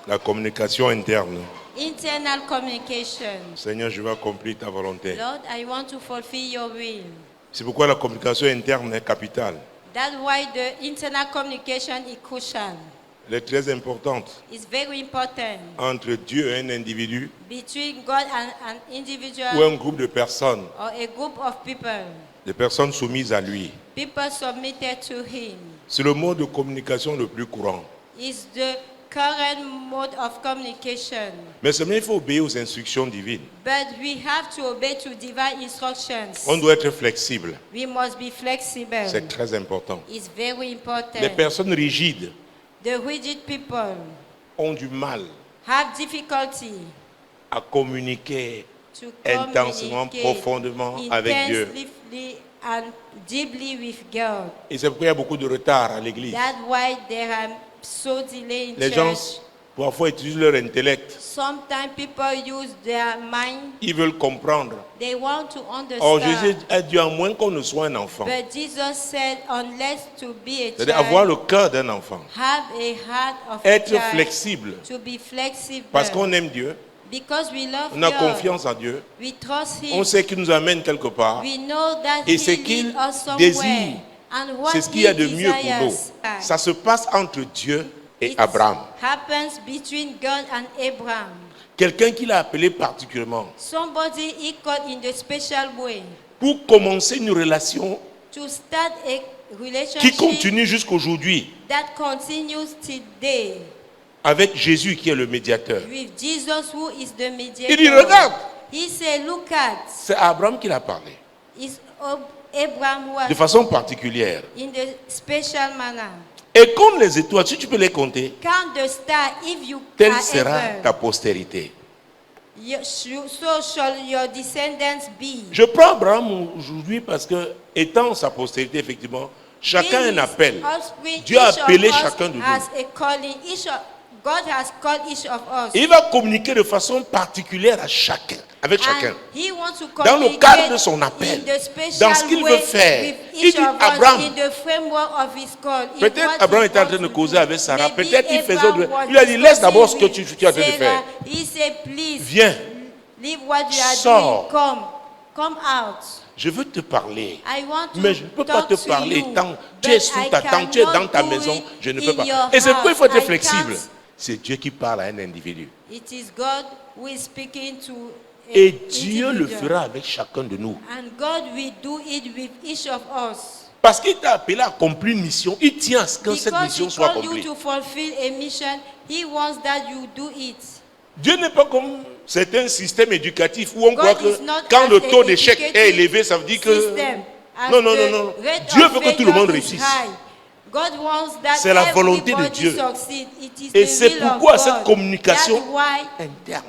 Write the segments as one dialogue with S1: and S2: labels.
S1: La communication interne.
S2: Internal communication.
S1: Seigneur, je veux accomplir ta volonté.
S2: Lord, I want to fulfill your will.
S1: C'est pourquoi la communication interne est capitale.
S2: That's why the internal communication is crucial.
S1: Elle est très importante.
S2: It's very important.
S1: Entre Dieu et un individu
S2: Between God and an individual
S1: ou un groupe de personnes,
S2: or a group of people.
S1: des personnes soumises à lui.
S2: People submitted to him.
S1: C'est le mode de communication le plus courant.
S2: Is the current mode of communication.
S1: Mais seulement il faut obéir aux instructions divines.
S2: But we have to obey to divine instructions.
S1: On doit être flexible.
S2: We must be flexible.
S1: C'est très important.
S2: It's very important.
S1: Les personnes rigides
S2: The rigid people
S1: ont du mal
S2: have difficulty
S1: à communiquer
S2: to
S1: intensément,
S2: communicate
S1: profondément avec Dieu.
S2: intensively and deeply with God.
S1: Et c'est pourquoi il y a beaucoup de retard à l'église.
S2: That's why there are so delay in
S1: Les gens
S2: church.
S1: parfois utilisent leur intellect.
S2: Sometimes people use their mind.
S1: Ils veulent comprendre.
S2: They want to
S1: Or Jésus
S2: understand.
S1: a dit à moins qu'on ne soit un enfant.
S2: But Jesus said, unless to be a
S1: C'est-à-dire avoir
S2: child,
S1: le cœur d'un enfant.
S2: have a heart of a
S1: Être
S2: child.
S1: flexible.
S2: To be flexible.
S1: Parce qu'on aime Dieu.
S2: Because we love
S1: On a
S2: God.
S1: confiance en Dieu.
S2: We trust Him.
S1: On sait qu'il nous amène quelque part.
S2: We know that
S1: Et
S2: He
S1: ce
S2: leads
S1: qu'il
S2: us somewhere.
S1: désire,
S2: And what
S1: c'est ce qu'il y a
S2: He
S1: de mieux pour nous.
S2: desires.
S1: Ça se passe entre Dieu et
S2: It
S1: Abraham.
S2: happens between God and Abraham.
S1: Quelqu'un qui l'a appelé particulièrement
S2: Somebody he called in the special way
S1: pour commencer une relation
S2: to start a
S1: qui
S2: relationship
S1: continue jusqu'aujourd'hui
S2: that continues today
S1: avec Jésus qui est le médiateur.
S2: with Jesus who is the mediator.
S1: Il dit, regarde,
S2: He said, look at,
S1: c'est à Abraham qu'il a parlé
S2: it's Abraham who
S1: de
S2: was
S1: façon particulière.
S2: in the special manner.
S1: Et comme les étoiles, si tu peux les compter,
S2: Count the star if you
S1: telle
S2: are
S1: sera
S2: able.
S1: ta postérité.
S2: So shall your descendants be.
S1: Je prends Abraham aujourd'hui parce que, étant sa postérité, effectivement, chacun a un appel. Dieu a appelé chacun de nous.
S2: God has called each of us.
S1: Et il va communiquer de façon particulière à chacun, avec chacun.
S2: And he wants to
S1: Dans le cadre de son appel,
S2: in the special
S1: dans ce qu'il
S2: way
S1: veut faire.
S2: with
S1: Il
S2: each
S1: dit,
S2: of us
S1: Abraham,
S2: in the framework of his call. In
S1: peut-être
S2: what
S1: Abraham
S2: he
S1: était en
S2: wants
S1: train de
S2: to
S1: causer
S2: do.
S1: avec Sarah.
S2: Maybe
S1: Peut-être il faisait
S2: Abraham
S1: autre.
S2: was
S1: Il a dit, laisse d'abord ce que
S2: discussing
S1: tu es en train de
S2: with
S1: faire.
S2: Sarah. He said, please,
S1: Viens,
S2: leave what you are
S1: Sors.
S2: doing. Come out.
S1: je veux te parler.
S2: I want to
S1: Mais je ne peux pas
S2: talk
S1: te
S2: to
S1: parler
S2: you,
S1: tant tu
S2: but
S1: es sous
S2: I
S1: ta tente, tu es dans
S2: cannot
S1: ta
S2: do
S1: maison,
S2: it
S1: je ne
S2: in
S1: peux pas.
S2: your
S1: Et c'est pourquoi il faut être
S2: house. I
S1: flexible.
S2: can't.
S1: C'est Dieu qui parle à un individu.
S2: It is God who is speaking to a
S1: Et Dieu le
S2: individual.
S1: fera avec chacun de nous.
S2: And God will do it with each of us.
S1: Parce qu'il t'a appelé à accomplir une mission, il tient à ce que cette
S2: Because
S1: mission
S2: He
S1: soit
S2: called you
S1: accomplie.
S2: to fulfill a mission, He wants that you do it.
S1: Dieu n'est pas comme certains systèmes éducatifs où on
S2: God
S1: croit
S2: is
S1: que
S2: not
S1: quand
S2: as
S1: le
S2: a
S1: taux d'échec est
S2: educative
S1: élevé, ça veut dire que...
S2: system, as
S1: Non, non,
S2: the
S1: non, non.
S2: rate
S1: Dieu
S2: of
S1: veut que tout le
S2: failure
S1: monde
S2: is
S1: réussisse.
S2: high. God wants that
S1: C'est la volonté de
S2: everybody
S1: Dieu.
S2: succeed. It is
S1: Et
S2: the
S1: c'est
S2: will of
S1: pourquoi
S2: God.
S1: cette communication
S2: That's why
S1: interne,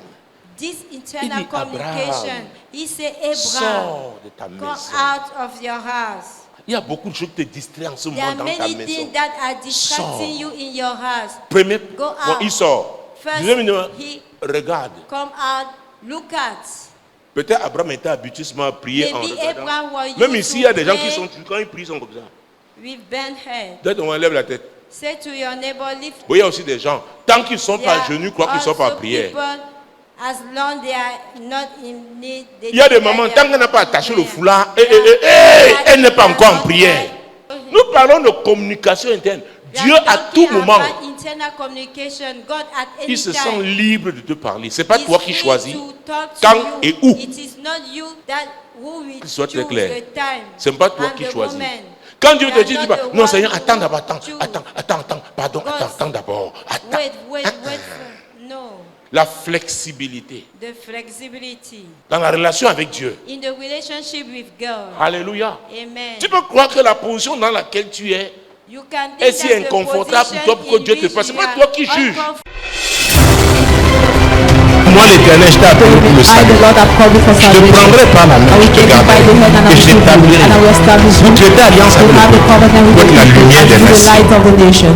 S2: this
S1: Il
S2: internal
S1: dit,
S2: communication,
S1: Abraham,
S2: He said, Abraham,
S1: sors de ta
S2: come
S1: maison.
S2: out of your house.
S1: Il y a beaucoup de choses qui te distraient en ce
S2: There
S1: moment
S2: are
S1: dans ta
S2: many
S1: maison.
S2: things that are distracting
S1: Sors.
S2: you in your house.
S1: Premier
S2: Go
S1: point,
S2: out.
S1: il sort.
S2: First,
S1: Deuxièmement,
S2: he
S1: regarde.
S2: come out, look at.
S1: Peut-être Abraham était habitué seulement à prier en
S2: Maybe
S1: regardant.
S2: Abraham was
S1: Même
S2: used
S1: ici,
S2: to
S1: il y a des gens qui
S2: pray
S1: sont, quand ils prient, ils sont comme ça.
S2: with bent head.
S1: Peut-être on lève la tête.
S2: Say to your neighbor, lift.
S1: Oui, il y a aussi des gens, tant qu'ils ne sont pas à
S2: There
S1: genoux, ils croient qu'ils ne sont pas à
S2: also
S1: prière.
S2: people, as long they are not in need, they
S1: Il y a des
S2: think that
S1: mamans,
S2: they
S1: tant
S2: are
S1: qu'elle n'a pas
S2: in
S1: attaché le
S2: prayer.
S1: foulard, elle n'est pas
S2: They are
S1: encore en
S2: not
S1: prière.
S2: right.
S1: Nous parlons de communication interne.
S2: We are
S1: Dieu, à
S2: talking
S1: tout moment,
S2: about internal communication. God at any
S1: il se sent
S2: time
S1: libre de te parler. Ce n'est pas
S2: is
S1: toi qui
S2: free
S1: choisis.
S2: to talk to
S1: Quand
S2: you.
S1: et où.
S2: It is not you that who will
S1: Qu'il soit très
S2: choose
S1: clair.
S2: the time
S1: Ce n'est pas toi
S2: and
S1: qui
S2: the
S1: choisis.
S2: moment.
S1: Quand Dieu
S2: You
S1: te
S2: are
S1: dit,
S2: not
S1: dis pas,
S2: the
S1: non
S2: one
S1: Seigneur,
S2: who
S1: attends d'abord, attends,
S2: choose.
S1: pardon,
S2: God,
S1: attends d'abord. Attends.
S2: Wait. No.
S1: La flexibilité
S2: The flexibility
S1: dans la relation avec Dieu.
S2: in the relationship with God.
S1: Alléluia.
S2: Amen.
S1: Tu peux croire que la position dans laquelle tu es
S2: You can
S1: est
S2: think
S1: si
S2: that the
S1: inconfortable pour toi pour que
S2: position
S1: Dieu
S2: in
S1: te
S2: which
S1: fasse. C'est
S2: you
S1: pas
S2: are
S1: toi qui juges.
S3: Moi, l'Éternel, je t'ai appelé pour le
S4: I, the
S3: salut.
S4: Lord, have called you for
S3: Je te
S4: salvation.
S3: prendrai par la
S4: I
S3: main,
S4: will
S3: je te
S4: take you by
S3: garderai
S4: the hand and I
S3: et
S4: will
S3: je
S4: keep you,
S3: t'établirai.
S4: and I will establish
S3: Vous
S4: you.
S3: traitez alliance
S4: You
S3: avec
S4: have the
S3: le
S4: covenant with
S3: peuple,
S4: the
S3: la
S4: people
S3: lumière
S4: and
S3: des
S4: be the
S3: nations.
S4: light of the nation.